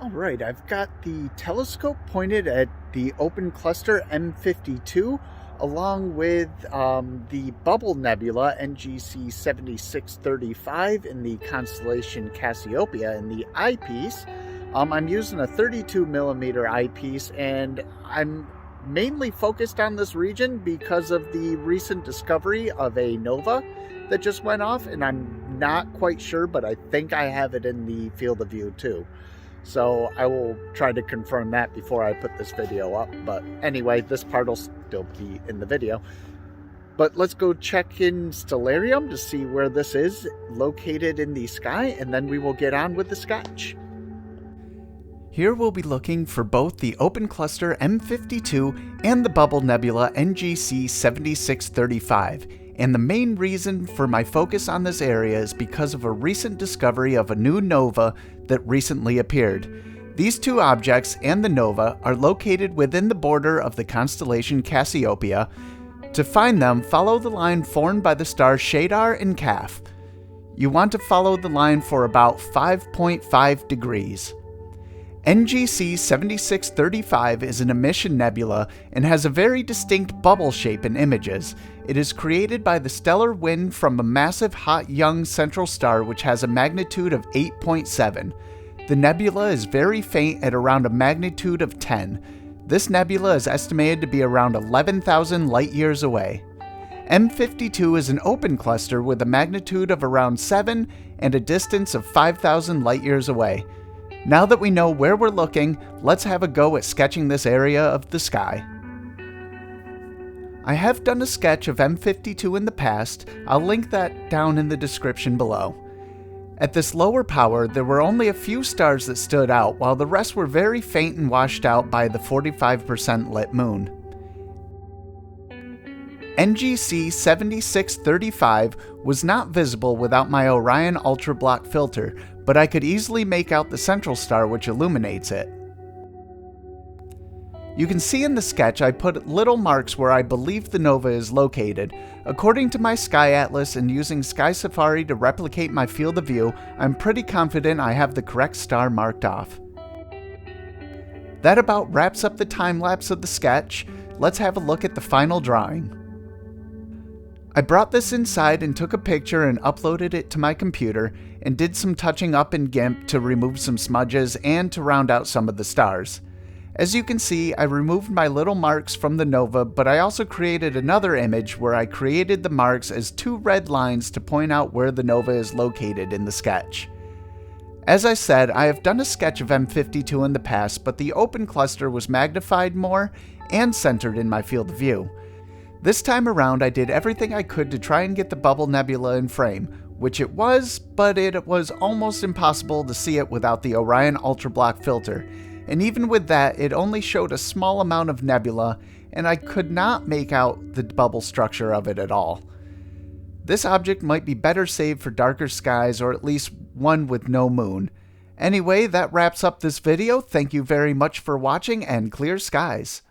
All right, I've got the telescope pointed at the open cluster M52 along with the bubble nebula NGC7635 in the constellation Cassiopeia in the eyepiece. I'm using a 32 millimeter eyepiece, and I'm mainly focused on this region because of the recent discovery of a nova that just went off, and I'm not quite sure, but I think I have it in the field of view too. So I will try to confirm that before I put this video up. But anyway, this part will still be in the video. But let's go check in Stellarium to see where this is located in the sky, and then we will get on with the sketch. Here we'll be looking for both the open cluster M52 and the bubble nebula NGC7635. And the main reason for my focus on this area is because of a recent discovery of a new nova that recently appeared. These two objects and the nova are located within the border of the constellation Cassiopeia. To find them, follow the line formed by the stars Shadar and Kaf. You want to follow the line for about 5.5 degrees. NGC 7635 is an emission nebula and has a very distinct bubble shape in images. It is created by the stellar wind from a massive hot young central star which has a magnitude of 8.7. The nebula is very faint at around a magnitude of 10. This nebula is estimated to be around 11,000 light years away. M52 is an open cluster with a magnitude of around 7 and a distance of 5,000 light years away. Now that we know where we're looking, let's have a go at sketching this area of the sky. I have done a sketch of M52 in the past. I'll link that down in the description below. At this lower power, there were only a few stars that stood out, while the rest were very faint and washed out by the 45% lit moon. NGC 7635 was not visible without my Orion Ultra Block filter, but I could easily make out the central star which illuminates it. You can see in the sketch I put little marks where I believe the nova is located. According to my Sky Atlas and using Sky Safari to replicate my field of view, I'm pretty confident I have the correct star marked off. That about wraps up the time-lapse of the sketch. Let's have a look at the final drawing. I brought this inside and took a picture and uploaded it to my computer and did some touching up in GIMP to remove some smudges and to round out some of the stars. As you can see, I removed my little marks from the nova, but I also created another image where I created the marks as two red lines to point out where the nova is located in the sketch. As I said, I have done a sketch of M52 in the past, but the open cluster was magnified more and centered in my field of view. This time around, I did everything I could to try and get the bubble nebula in frame, which it was, but it was almost impossible to see it without the Orion Ultra Block filter. And even with that, it only showed a small amount of nebula, and I could not make out the bubble structure of it at all. This object might be better saved for darker skies, or at least one with no moon. Anyway, that wraps up this video. Thank you very much for watching, and clear skies.